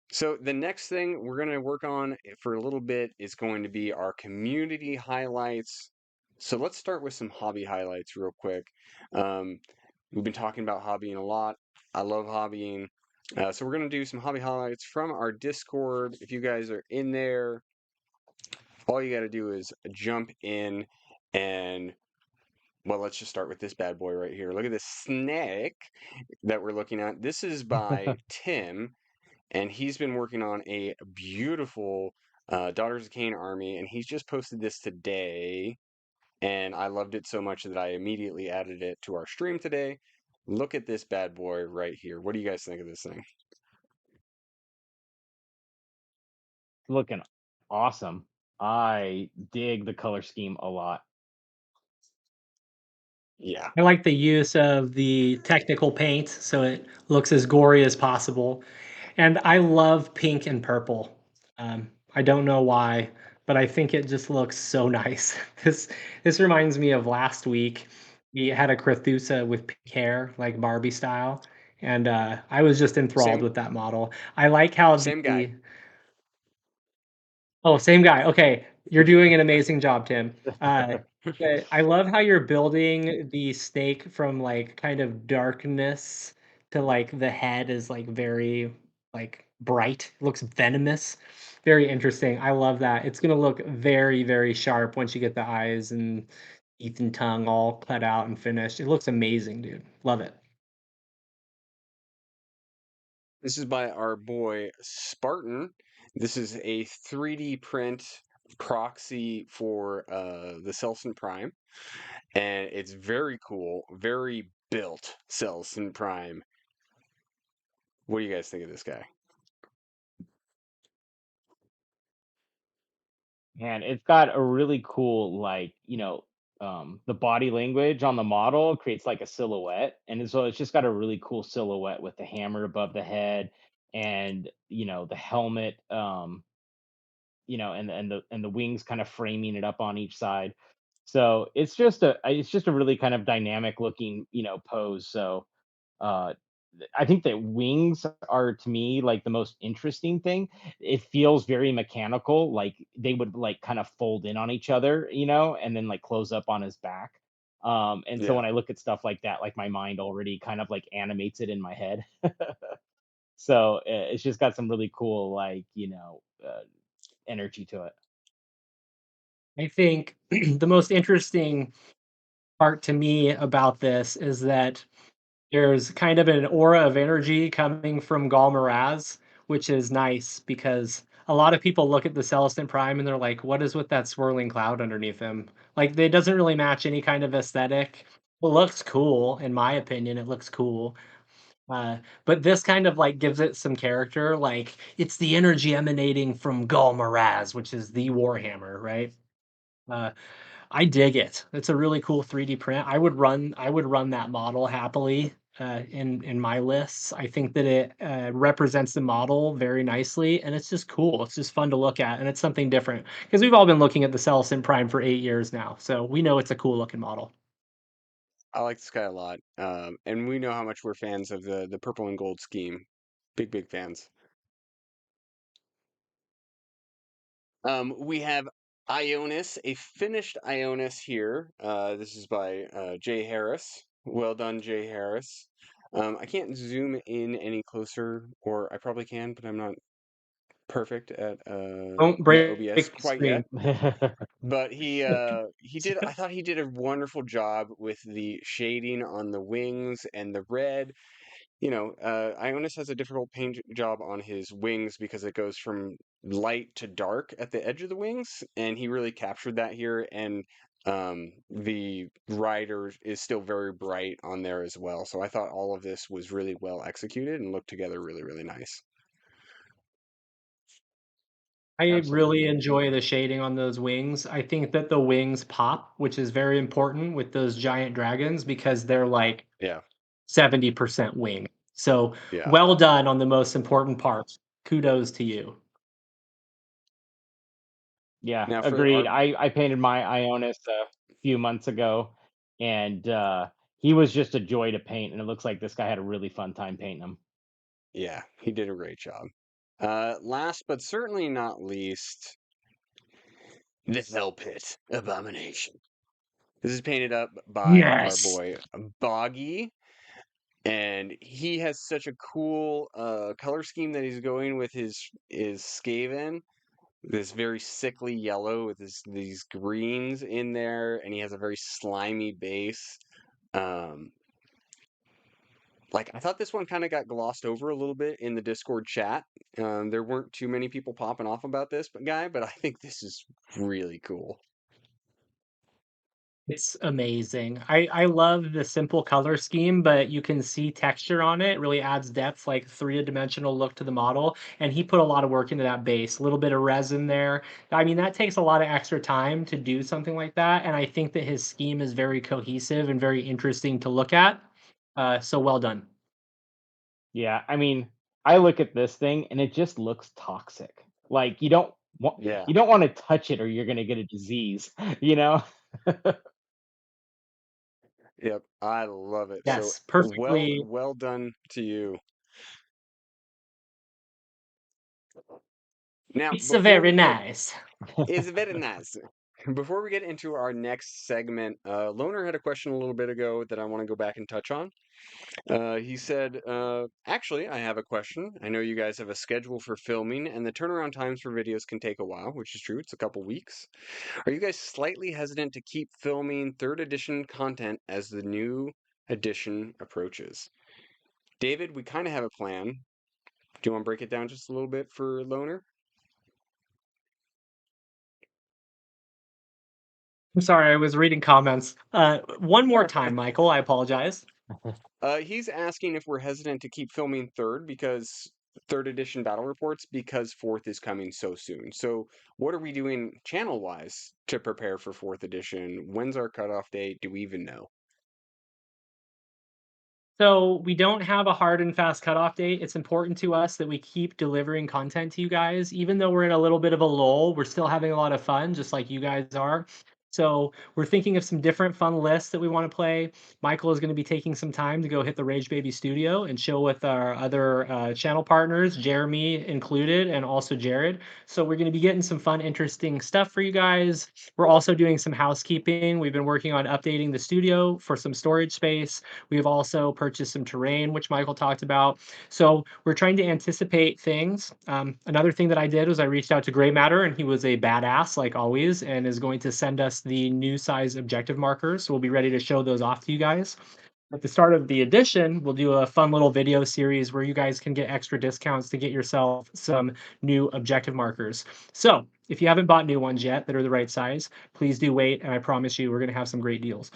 So the next thing we're going to work on for a little bit is going to be our community highlights. So let's start with some hobby highlights real quick. Um, we've been talking about hobbying a lot. I love hobbying. So we're going to do some hobby highlights from our Discord. If you guys are in there, all you got to do is jump in and, well, let's just start with this bad boy right here. Look at this snake that we're looking at. This is by Tim, and he's been working on a beautiful Daughters of Cain army, and he's just posted this today, and I loved it so much that I immediately added it to our stream today. Look at this bad boy right here. What do you guys think of this thing? Looking awesome. I dig the color scheme a lot. Yeah, I like the use of the technical paint so it looks as gory as possible. And I love pink and purple. I don't know why, but I think it just looks so nice. This reminds me of last week. We had a Crethusa with pink hair, like Barbie style, and I was just enthralled same with that model. I like how same guy. the Oh, same guy. Okay, you're doing an amazing job, Tim. But I love how you're building the snake from like kind of darkness to like the head is like very like bright. It looks venomous. very interesting. I love that. It's gonna look very, very sharp once you get the eyes and teeth and tongue all cut out and finished. It looks amazing, dude. Love it. This is by our boy Spartan. This is a 3D print proxy for the Celsin Prime, and it's very cool, very built Celsin Prime. What do you guys think of this guy? And it's got a really cool, like, the body language on the model creates like a silhouette. And so it's just got a really cool silhouette with the hammer above the head and, the helmet, and the wings kind of framing it up on each side. So it's just a really kind of dynamic looking, pose. So uh I think that wings are to me like the most interesting thing. It feels very mechanical, like they would like kind of fold in on each other, and then like close up on his back. And so Yeah, when I look at stuff like that, like my mind already kind of like animates it in my head. So it's just got some really cool like energy to it. I think the most interesting part to me about this is that there's kind of an aura of energy coming from Gal Maraz, which is nice because a lot of people look at the Celestin Prime and they're like, "What is with that swirling cloud underneath him?" Like, it doesn't really match any kind of aesthetic. It looks cool, in my opinion, it looks cool. But this kind of like gives it some character. Like, it's the energy emanating from Gal Maraz, which is the Warhammer, right? Uh, I dig it. It's a really cool 3D print. I would run that model happily, in my lists. I think that it, represents the model very nicely, and it's just cool. It's just fun to look at, and it's something different because 'cause we've all been looking at the Celestine Prime for 8 years now, so we know it's a cool looking model. I like this guy a lot, and we know how much we're fans of the purple and gold scheme. Big fans. We have Ionis, a finished Ionis here. This is by Jay Harris. Well done, Jay Harris. I can't zoom in any closer, or I probably can, but I'm not perfect at Don't the break OBS the quite yet. screen. But he did. I thought he did a wonderful job with the shading on the wings and the red. Ionis has a difficult paint job on his wings because it goes from light to dark at the edge of the wings, and he really captured that here. And the rider is still very bright on there as well. So I thought all of this was really well executed and looked together really, really nice. I really Absolutely. enjoy the shading on those wings. I think that the wings pop, which is very important with those giant dragons because they're like Yeah, 70% wing. So, yeah. well done on the most important parts. Kudos to you. Yeah, Now for agreed. our I painted my Ionis a few months ago, and he was just a joy to paint, and it looks like this guy had a really fun time painting him. Yeah, he did a great job. Last but certainly not least, the Hell Pit Abomination. This is painted up by our Yes. boy Boggy, and he has such a cool color scheme that he's going with his Skaven. This very sickly yellow with these greens in there, and he has a very slimy base. Um, like I thought this one kind of got glossed over a little bit in the Discord chat. There weren't too many people popping off about this guy, but I think this is really cool. It's amazing. I love the simple color scheme, but you can see texture on it. It really adds depth, like three-dimensional look to the model. And he put a lot of work into that base, a little bit of resin there. I mean, that takes a lot of extra time to do something like that. And I think that his scheme is very cohesive and very interesting to look at. So well done. Yeah, I mean, I look at this thing and it just looks toxic. Like Yeah. you don't want to touch it or you're gonna get a disease, you know? Yep. I love it. So Yes, well, perfectly. well done to you. Now, It's before very we get, nice. it's very nice. Before we get into our next segment, Loner had a question a little bit ago that I want to go back and touch on. He said, actually, I have a question. I know you guys have a schedule for filming, and the turnaround times for videos can take a while, which is true. It's a couple weeks. Are you guys slightly hesitant to keep filming third edition content as the new edition approaches? David, we kind of have a plan. Do you want to break it down just a little bit for Loner? I'm sorry, I was reading comments. One more time, Michael. I apologize. He's asking if we're hesitant to keep filming third edition battle reports because fourth is coming so soon. So, what are we doing channel wise to prepare for fourth edition? When's our cutoff date? Do we even know? So we don't have a hard and fast cutoff date. It's important to us that we keep delivering content to you guys. Even though we're in a little bit of a lull, we're still having a lot of fun, just like you guys are. So we're thinking of some different fun lists that we want to play. Michael is going to be taking some time to go hit the Rage Baby studio and chill with our other channel partners, Jeremy included, and also Jared. So we're going to be getting some fun, interesting stuff for you guys. We're also doing some housekeeping. We've been working on updating the studio for some storage space. We've also purchased some terrain, which Michael talked about. So we're trying to anticipate things. Another thing that I did was I reached out to Gray Matter, and he was a badass, like always, and is going to send us the new size objective markers. So we'll be ready to show those off to you guys. At the start of the edition, we'll do a fun little video series where you guys can get extra discounts to get yourself some new objective markers. So if you haven't bought new ones yet that are the right size, please do wait, and I promise you we're going to have some great deals.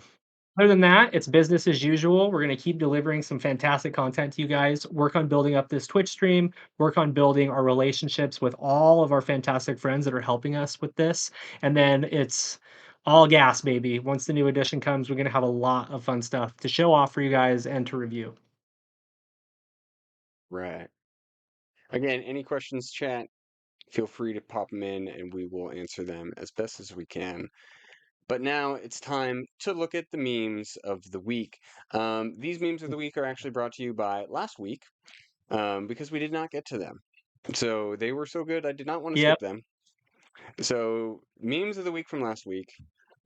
Other than that, it's business as usual. We're going to keep delivering some fantastic content to you guys, work on building up this Twitch stream, work on building our relationships with all of our fantastic friends that are helping us with this. And then it's all gas, baby. Once the new edition comes, we're going to have a lot of fun stuff to show off for you guys and to review. Right. Again, any questions, chat, feel free to pop them in and we will answer them as best as we can. But now it's time to look at the memes of the week. These memes of the week are actually brought to you by last week because we did not get to them. So they were so good, I did not want to skip Yep. them. So, memes of the week from last week.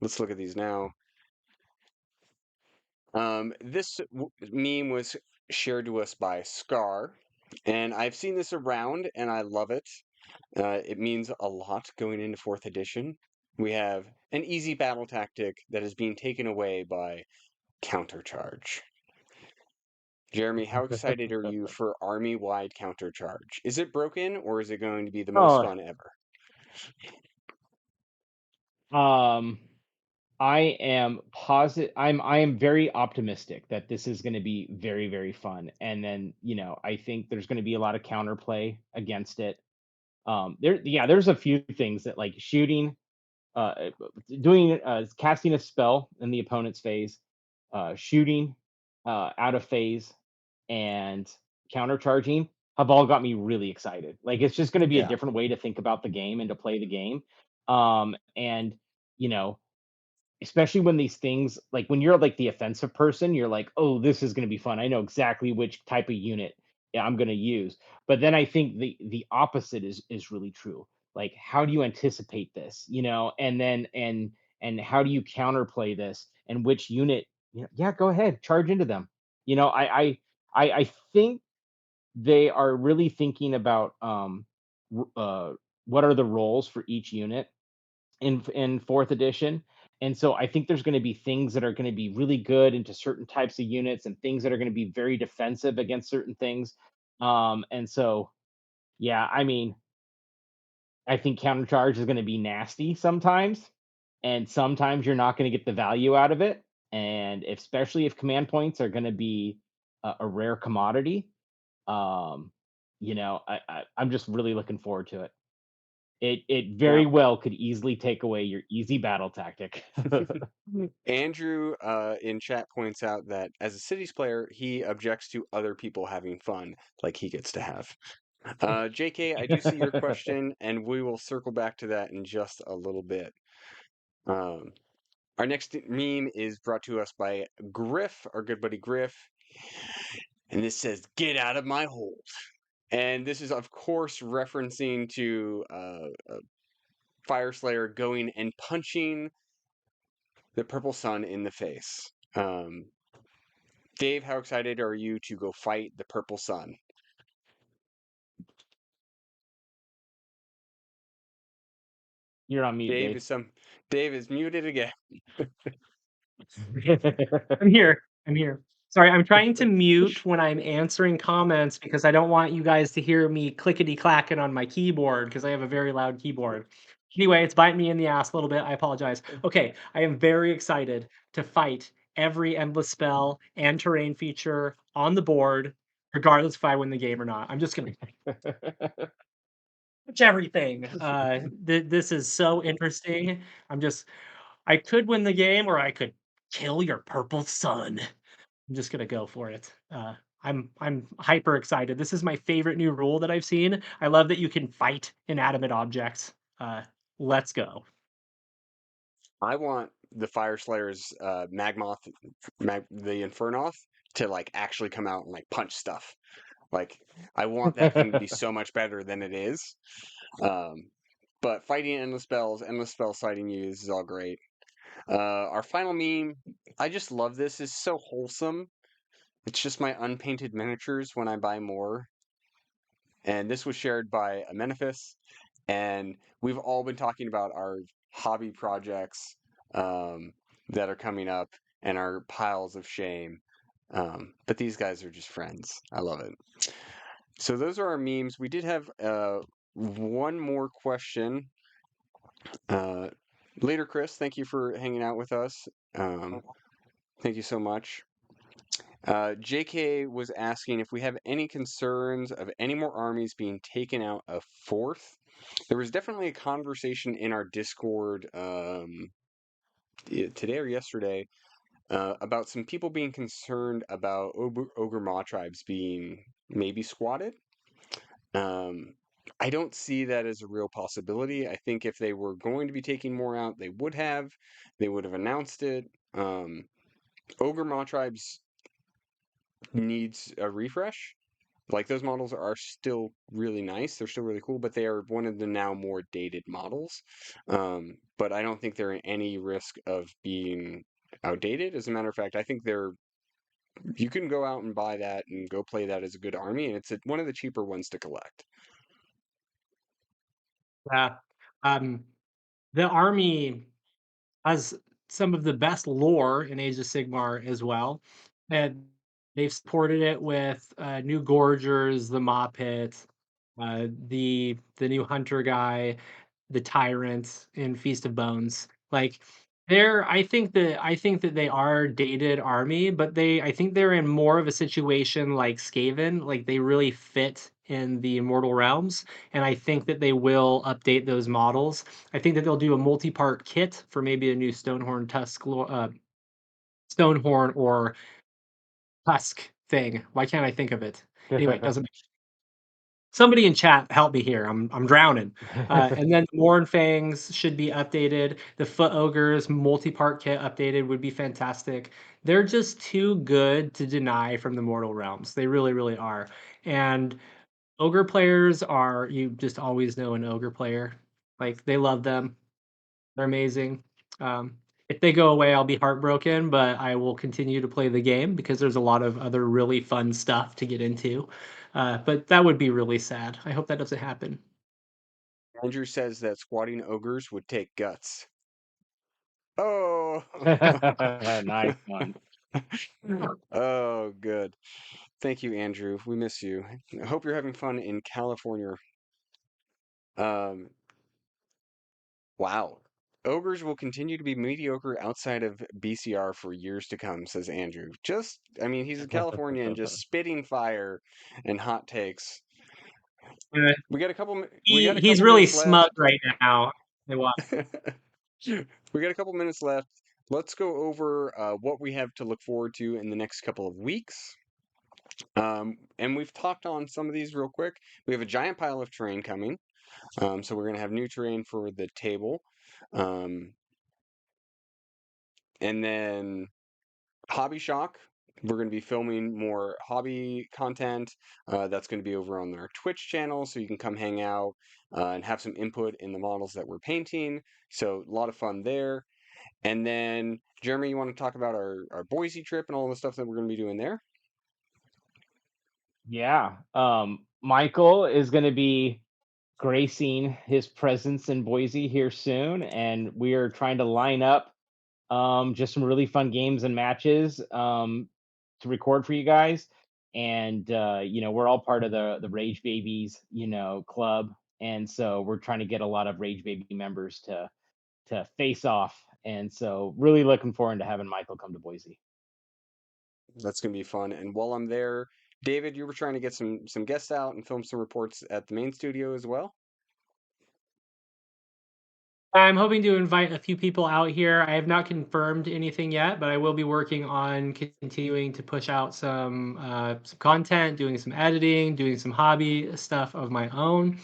Let's look at these now. This meme was shared to us by Scar, and I've seen this around and I love it. It means a lot going into 4th edition. We have an easy battle tactic that is being taken away by countercharge. Jeremy, how excited are you for army-wide countercharge? Is it broken or is it going to be the most Oh, fun ever? um, I am positive. I am very optimistic that this is going to be very, very fun. And then, I think there's going to be a lot of counterplay against it. There's a few things that like shooting, uh, doing, casting a spell in the opponent's phase, shooting, out of phase, and countercharging have all got me really excited. Like it's just going to be a Yeah. different way to think about the game and to play the game. And you know, especially when these things like when you're like the offensive person, you're like, oh, this is going to be fun. I know exactly which type of unit I'm going to use. But then I think the opposite is really true. Like, how do you anticipate this? And how do you counterplay this? And which unit? Yeah, go ahead, charge into them. I think they are really thinking about what are the roles for each unit in fourth edition. And so I think there's going to be things that are going to be really good into certain types of units and things that are going to be very defensive against certain things. And so yeah, I mean, I think countercharge is going to be nasty sometimes, and sometimes you're not going to get the value out of it. And especially if command points are going to be a rare commodity, um, I'm just really looking forward to it. It very Now, well could easily take away your easy battle tactic. Andrew in chat points out that as a cities player, he objects to other people having fun like he gets to have. JK, I do see your question, and we will circle back to that in just a little bit. Um, our next meme is brought to us by Griff, our good buddy Griff, and this says, "Get out of my hold." And this is, of course, referencing to Fire Slayer going and punching the Purple Sun in the face. Dave, how excited are you to go fight the Purple Sun? You're on mute, Dave Dave. is Dave is muted again. I'm here. I'm here. Sorry, I'm trying to mute when I'm answering comments because I don't want you guys to hear me clickety clacking on my keyboard because I have a very loud keyboard. Anyway, it's biting me in the ass a little bit. I apologize. Okay, I am very excited to fight every endless spell and terrain feature on the board, regardless if I win the game or not. I'm just gonna touch everything. This is so interesting. I'm just I could win the game or I could kill your purple sun. I'm just gonna go for it. I'm hyper excited. This is my favorite new rule that I've seen. I love that you can fight inanimate objects. Uh, let's go. I want the Fire Slayer's the Infernoth, to like actually come out and like punch stuff. Like I want that thing to be so much better than it is. Um, but fighting endless spells fighting you is all great. Our final meme, I just love this. It's so wholesome. It's just my unpainted miniatures when I buy more. And this was shared by Amenephis. And we've all been talking about our hobby projects that are coming up and our piles of shame. But these guys are just friends. I love it. So those are our memes. We did have one more question. Uh, Later, Chris, thank you for hanging out with us. Thank you so much. JK was asking if we have any concerns of any more armies being taken out of fourth. There was definitely a conversation in our Discord today or yesterday about some people being concerned about Ogre Maw tribes being maybe squatted. Um, I don't see that as a real possibility. I think if they were going to be taking more out, they would have. They would have announced it. Ogre Maw tribes needs a refresh. Like those models are still really nice. They're still really cool, but they are one of the now more dated models. But I don't think they're in any risk of being outdated. As a matter of fact, I think you can go out and buy that and go play that as a good army, and it's one of the cheaper ones to collect. Yeah. Um, the army has some of the best lore in Age of Sigmar as well. And they've supported it with new Gorgers, the Maw Pit, the new Hunter guy, the Tyrant in Feast of Bones. Like I think that they are dated army, but I think they're in more of a situation like Skaven. Like they really fit in the Immortal Realms, and I think that they will update those models. I think that they'll do a multi-part kit for maybe a new Stonehorn or Tusk thing. Why can't I think of it? Anyway, doesn't somebody in chat help me here. I'm drowning. And then the Mournfangs should be updated. The Foot Ogres multi-part kit updated would be fantastic. They're just too good to deny from the Mortal Realms. They really, really are. And ogre players are you just always know an ogre player. Like they love them. They're amazing. Um, if they go away, I'll be heartbroken, but I will continue to play the game because there's a lot of other really fun stuff to get into. But that would be really sad. I hope that doesn't happen. Andrew says that squatting ogres would take guts. Oh, Nice one. oh, good. Thank you, Andrew. We miss you. I hope you're having fun in California. Um, wow. Ogres will continue to be mediocre outside of BCR for years to come, says Andrew. I mean, he's in California and just spitting fire and hot takes. Uh, We got a he's couple really minutes left. smug right now. They want We got a couple minutes left. Let's go over what we have to look forward to in the next couple of weeks. And we've talked on some of these real quick. We have a giant pile of terrain coming. So we're going to have new terrain for the table. Um, and then Hobby Shock. We're going to be filming more hobby content. That's going to be over on our Twitch channel, so you can come hang out and have some input in the models that we're painting. So a lot of fun there. And then, Jeremy, you want to talk about our Boise trip and all the stuff that we're going to be doing there? Yeah. Michael is going to be gracing his presence in Boise here soon, and we are trying to line up just some really fun games and matches to record for you guys. And we're all part of the Rage Babies, club, and so we're trying to get a lot of Rage Baby members to face off. And so, really looking forward to having Michael come to Boise. That's going to be fun. And while I'm there, David, you were trying to get some guests out and film some reports at the main studio as well. I'm hoping to invite a few people out here. I have not confirmed anything yet, but I will be working on continuing to push out some content, doing some editing, doing some hobby stuff of my own.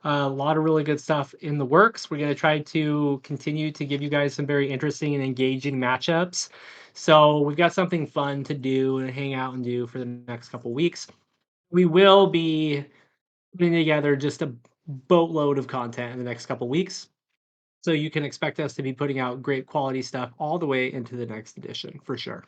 A lot of really good stuff in the works. We're going to try to continue to give you guys some very interesting and engaging matchups. So we've got something fun to do and hang out and do for the next couple weeks. We will be putting together just a boatload of content in the next couple weeks. So you can expect us to be putting out great quality stuff all the way into the next edition for sure.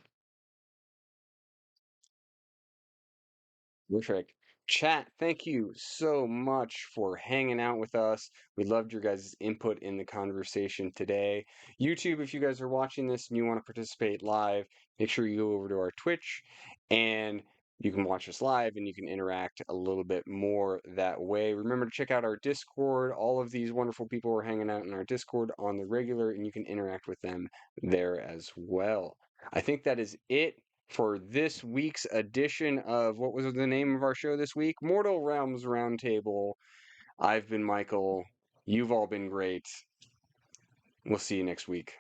Perfect. Chat, thank you so much for hanging out with us. We loved your guys' input in the conversation today. YouTube, if you guys are watching this and you want to participate live, make sure you go over to our Twitch and you can watch us live and you can interact a little bit more that way. Remember to check out our Discord. All of these wonderful people are hanging out in our Discord on the regular, and you can interact with them there as well. I think that is it for this week's edition of what was the name of our show this week? Mortal Realms Roundtable. I've been Michael. You've all been great. We'll see you next week.